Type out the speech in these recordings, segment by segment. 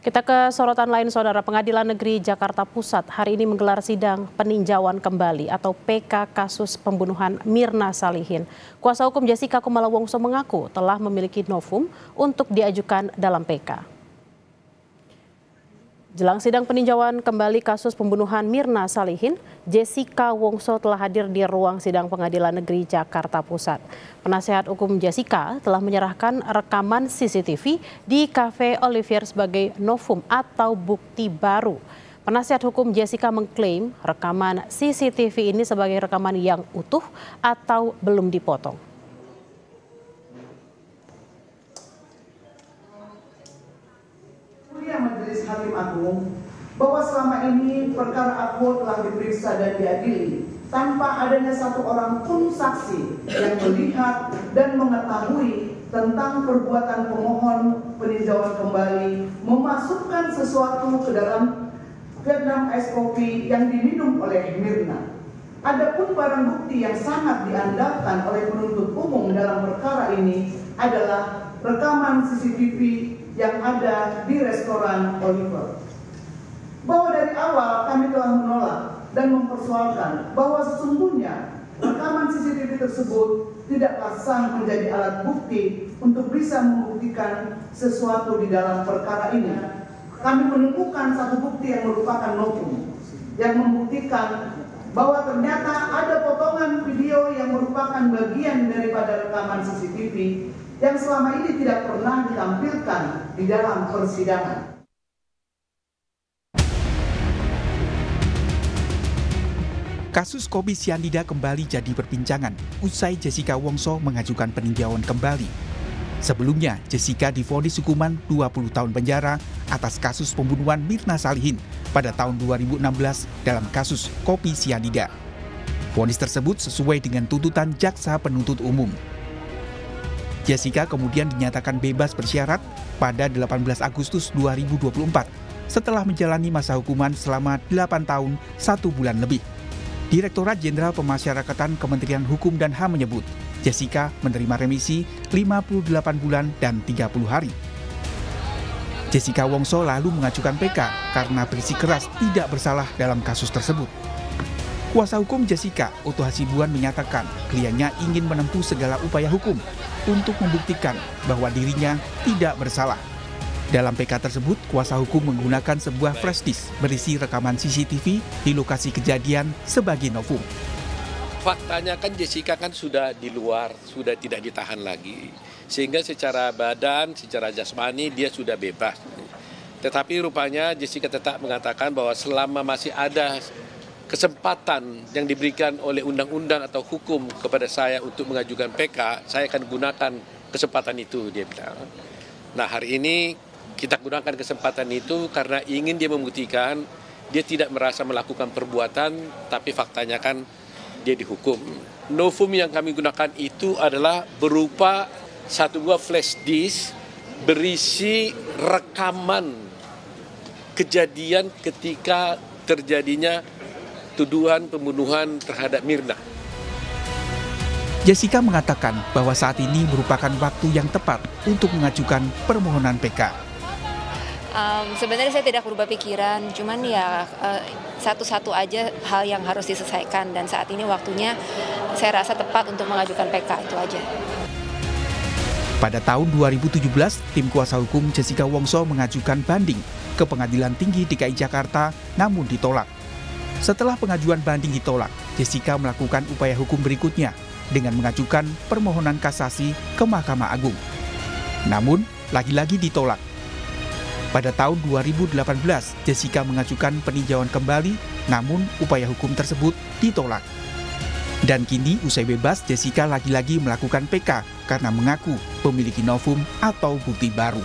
Kita ke sorotan lain, Saudara. Pengadilan Negeri Jakarta Pusat hari ini menggelar sidang peninjauan kembali atau PK kasus pembunuhan Mirna Salihin. Kuasa hukum Jessica Kumala Wongso mengaku telah memiliki novum untuk diajukan dalam PK. Jelang sidang peninjauan kembali kasus pembunuhan Mirna Salihin, Jessica Wongso telah hadir di ruang sidang Pengadilan Negeri Jakarta Pusat. Penasehat hukum Jessica telah menyerahkan rekaman CCTV di Cafe Olivier sebagai novum atau bukti baru. Penasehat hukum Jessica mengklaim rekaman CCTV ini sebagai rekaman yang utuh atau belum dipotong. Majelis Hakim Agung bahwa selama ini perkara Akbo telah diperiksa dan diadili tanpa adanya satu orang pun saksi yang melihat dan mengetahui tentang perbuatan pemohon peninjauan kembali memasukkan sesuatu ke dalam Vietnam Ice Coffee yang diminum oleh Mirna. Adapun barang bukti yang sangat diandalkan oleh penuntut umum dalam perkara ini adalah rekaman CCTV yang ada di restoran Oliver. Bahwa dari awal kami telah menolak dan mempersoalkan bahwa sesungguhnya rekaman CCTV tersebut tidaklah sah menjadi alat bukti untuk bisa membuktikan sesuatu di dalam perkara ini. Kami menemukan satu bukti yang merupakan novum yang membuktikan bahwa ternyata ada potongan video yang merupakan bagian daripada rekaman CCTV yang selama ini tidak pernah ditampilkan di dalam persidangan. Kasus kopi sianida kembali jadi perbincangan usai Jessica Wongso mengajukan peninjauan kembali. Sebelumnya, Jessica divonis hukuman 20 tahun penjara atas kasus pembunuhan Mirna Salihin pada tahun 2016 dalam kasus kopi sianida. Vonis tersebut sesuai dengan tuntutan jaksa penuntut umum. Jessica kemudian dinyatakan bebas bersyarat pada 18 Agustus 2024 setelah menjalani masa hukuman selama 8 tahun 1 bulan lebih. Direktorat Jenderal Pemasyarakatan Kementerian Hukum dan HAM menyebut Jessica menerima remisi 58 bulan dan 30 hari. Jessica Wongso lalu mengajukan PK karena bersikeras tidak bersalah dalam kasus tersebut. Kuasa hukum Jessica, Otto Hasibuan, menyatakan kliennya ingin menempuh segala upaya hukum untuk membuktikan bahwa dirinya tidak bersalah. Dalam PK tersebut, kuasa hukum menggunakan sebuah flash disk berisi rekaman CCTV di lokasi kejadian sebagai novum. Faktanya kan Jessica kan sudah di luar, sudah tidak ditahan lagi. Sehingga secara badan, secara jasmani dia sudah bebas. Tetapi rupanya Jessica tetap mengatakan bahwa selama masih ada kesempatan yang diberikan oleh undang-undang atau hukum kepada saya untuk mengajukan PK, saya akan gunakan kesempatan itu, dia bilang. Nah, hari ini kita gunakan kesempatan itu karena ingin dia membuktikan dia tidak merasa melakukan perbuatan, tapi faktanya kan dia dihukum. Novum yang kami gunakan itu adalah berupa satu buah flash disk berisi rekaman kejadian ketika terjadinya tuduhan pembunuhan terhadap Mirna. Jessica mengatakan bahwa saat ini merupakan waktu yang tepat untuk mengajukan permohonan PK. Sebenarnya saya tidak berubah pikiran, cuman ya satu-satu aja hal yang harus diselesaikan dan saat ini waktunya saya rasa tepat untuk mengajukan PK, itu aja. Pada tahun 2017, tim kuasa hukum Jessica Wongso mengajukan banding ke Pengadilan Tinggi DKI Jakarta namun ditolak. Setelah pengajuan banding ditolak, Jessica melakukan upaya hukum berikutnya dengan mengajukan permohonan kasasi ke Mahkamah Agung. Namun, lagi-lagi ditolak. Pada tahun 2018, Jessica mengajukan peninjauan kembali, namun upaya hukum tersebut ditolak. Dan kini usai bebas, Jessica lagi-lagi melakukan PK karena mengaku memiliki novum atau bukti baru.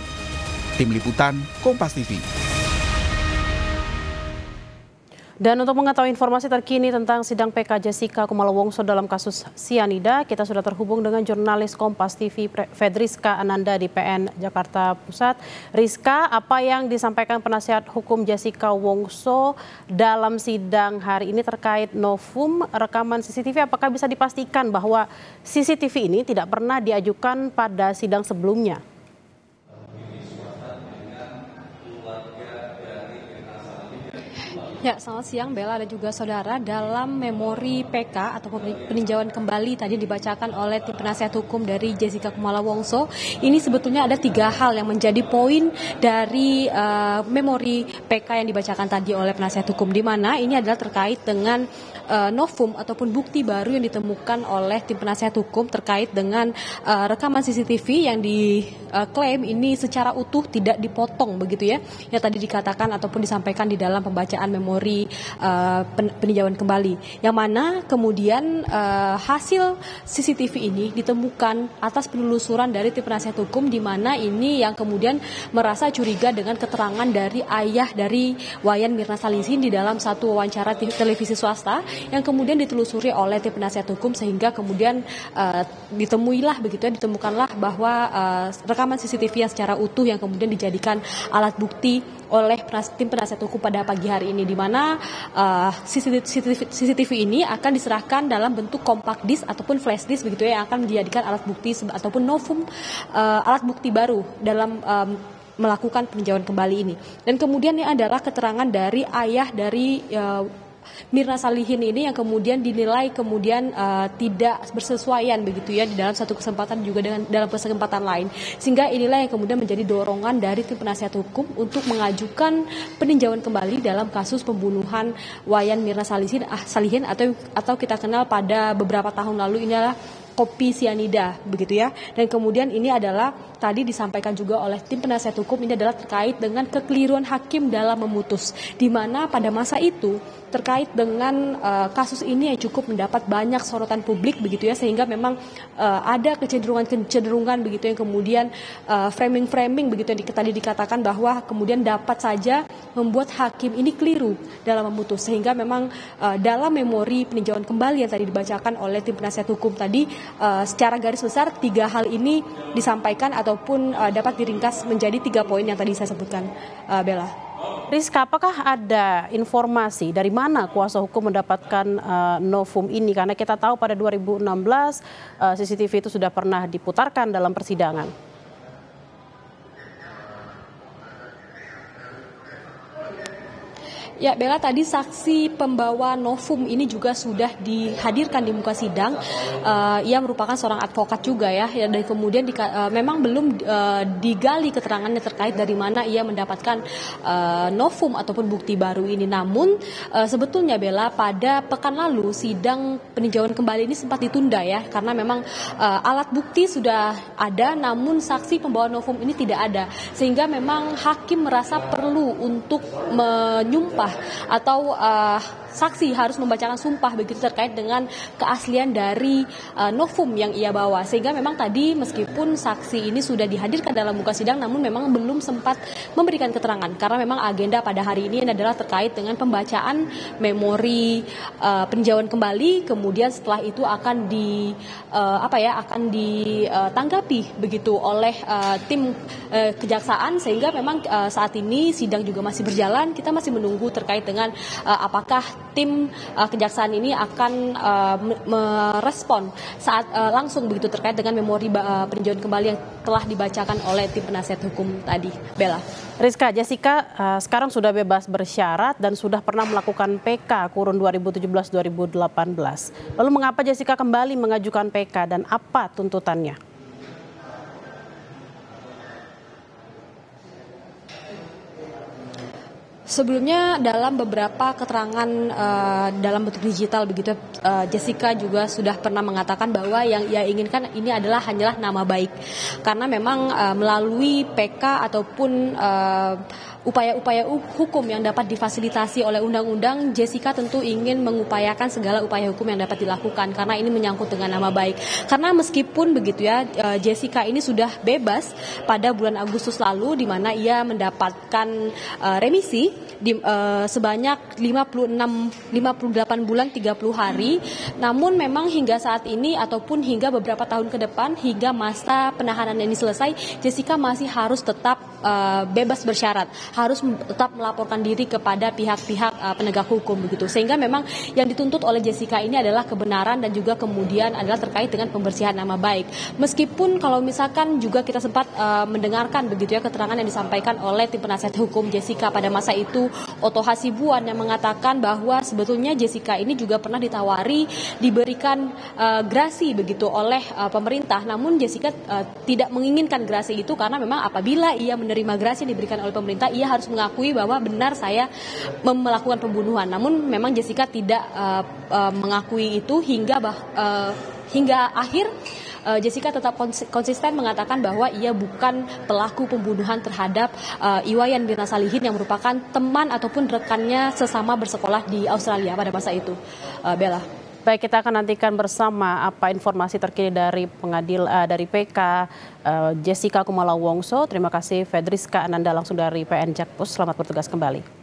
Tim Liputan, Kompas TV. Dan untuk mengetahui informasi terkini tentang sidang PK Jessica Kumala Wongso dalam kasus sianida, kita sudah terhubung dengan jurnalis Kompas TV Fedriska Ananda di PN Jakarta Pusat. Rizka, apa yang disampaikan penasihat hukum Jessica Wongso dalam sidang hari ini terkait novum rekaman CCTV? Apakah bisa dipastikan bahwa CCTV ini tidak pernah diajukan pada sidang sebelumnya? Ya, selamat siang Bella dan juga saudara. Dalam memori PK atau peninjauan kembali tadi dibacakan oleh tim penasihat hukum dari Jessica Kumala Wongso, ini sebetulnya ada 3 hal yang menjadi poin dari memori PK yang dibacakan tadi oleh penasihat hukum, di mana ini adalah terkait dengan novum ataupun bukti baru yang ditemukan oleh tim penasihat hukum terkait dengan rekaman CCTV yang diklaim ini secara utuh tidak dipotong begitu ya, yang tadi dikatakan ataupun disampaikan di dalam pembacaan memori peninjauan kembali, yang mana kemudian hasil CCTV ini ditemukan atas penelusuran dari tim penasihat hukum, di mana ini yang kemudian merasa curiga dengan keterangan dari ayah dari Wayan Mirna Salihin di dalam satu wawancara televisi swasta yang kemudian ditelusuri oleh tim penasihat hukum, sehingga kemudian ditemukanlah bahwa rekaman CCTV yang secara utuh yang kemudian dijadikan alat bukti oleh tim penasihat hukum pada pagi hari ini, di mana CCTV ini akan diserahkan dalam bentuk compact disc ataupun flash disk begitu ya, yang akan dijadikan alat bukti ataupun novum alat bukti baru dalam melakukan peninjauan kembali ini. Dan kemudian ini adalah keterangan dari ayah dari Mirna Salihin ini yang kemudian dinilai tidak bersesuaian begitu ya di dalam satu kesempatan juga dengan dalam kesempatan lain, sehingga inilah yang kemudian menjadi dorongan dari tim penasihat hukum untuk mengajukan peninjauan kembali dalam kasus pembunuhan Wayan Mirna Salihin atau kita kenal pada beberapa tahun lalu ini adalah kopi sianida begitu ya. Dan kemudian ini adalah tadi disampaikan juga oleh tim penasihat hukum, ini adalah terkait dengan kekeliruan hakim dalam memutus, di mana pada masa itu terkait dengan kasus ini yang cukup mendapat banyak sorotan publik begitu ya, sehingga memang ada kecenderungan begitu yang kemudian framing begitu yang tadi dikatakan bahwa kemudian dapat saja membuat hakim ini keliru dalam memutus, sehingga memang dalam memori peninjauan kembali yang tadi dibacakan oleh tim penasihat hukum tadi, secara garis besar 3 hal ini disampaikan ataupun dapat diringkas menjadi 3 poin yang tadi saya sebutkan, Bella. Rizka, apakah ada informasi dari mana kuasa hukum mendapatkan novum ini? Karena kita tahu pada 2016 CCTV itu sudah pernah diputarkan dalam persidangan. Ya, Bella, tadi saksi pembawa novum ini juga sudah dihadirkan di muka sidang. Ia merupakan seorang advokat juga ya, dan kemudian memang belum digali keterangannya terkait dari mana ia mendapatkan novum ataupun bukti baru ini. Namun sebetulnya Bella, pada pekan lalu sidang peninjauan kembali ini sempat ditunda ya, karena memang alat bukti sudah ada, namun saksi pembawa novum ini tidak ada, sehingga memang hakim merasa perlu untuk menyumpah atau saksi harus membacakan sumpah begitu terkait dengan keaslian dari novum yang ia bawa, sehingga memang tadi meskipun saksi ini sudah dihadirkan dalam muka sidang, namun memang belum sempat memberikan keterangan karena memang agenda pada hari ini adalah terkait dengan pembacaan memori peninjauan kembali, kemudian setelah itu akan ditanggapi begitu oleh tim kejaksaan, sehingga memang saat ini sidang juga masih berjalan. Kita masih menunggu terkait dengan apakah tim kejaksaan ini akan merespon saat langsung begitu terkait dengan memori peninjauan kembali yang telah dibacakan oleh tim penasihat hukum tadi, Bella. Rizka, Jessica sekarang sudah bebas bersyarat dan sudah pernah melakukan PK kurun 2017-2018. Lalu mengapa Jessica kembali mengajukan PK dan apa tuntutannya? Sebelumnya dalam beberapa keterangan dalam bentuk digital begitu, Jessica juga sudah pernah mengatakan bahwa yang ia inginkan ini hanyalah nama baik, karena memang melalui PK ataupun upaya-upaya hukum yang dapat difasilitasi oleh undang-undang, Jessica tentu ingin mengupayakan segala upaya hukum yang dapat dilakukan karena ini menyangkut dengan nama baik. Karena meskipun begitu ya, Jessica ini sudah bebas pada bulan Agustus lalu, di mana ia mendapatkan remisi sebanyak 58 bulan 30 hari. Namun memang hingga saat ini ataupun hingga beberapa tahun ke depan, hingga masa penahanan ini selesai, Jessica masih harus tetap bebas bersyarat, harus tetap melaporkan diri kepada pihak-pihak penegak hukum begitu. Sehingga memang yang dituntut oleh Jessica ini adalah kebenaran dan juga kemudian adalah terkait dengan pembersihan nama baik. Meskipun kalau misalkan juga kita sempat mendengarkan begitu ya keterangan yang disampaikan oleh tim penasihat hukum Jessica pada masa itu, Oto Hasibuan, yang mengatakan bahwa sebetulnya Jessica ini juga pernah ditawari diberikan grasi begitu oleh pemerintah. Namun Jessica tidak menginginkan grasi itu karena memang apabila ia menerima grasi yang diberikan oleh pemerintah, ia harus mengakui bahwa benar saya melakukan pembunuhan. Namun memang Jessica tidak mengakui itu hingga akhir. Jessica tetap konsisten mengatakan bahwa ia bukan pelaku pembunuhan terhadap Iwayan Mirna Salihin yang merupakan teman ataupun rekannya sesama bersekolah di Australia pada masa itu. Bella. Baik, kita akan nantikan bersama apa informasi terkini dari dari PK Jessica Kumala Wongso. Terima kasih Fedriska Ananda langsung dari PN Jakpus. Selamat bertugas kembali.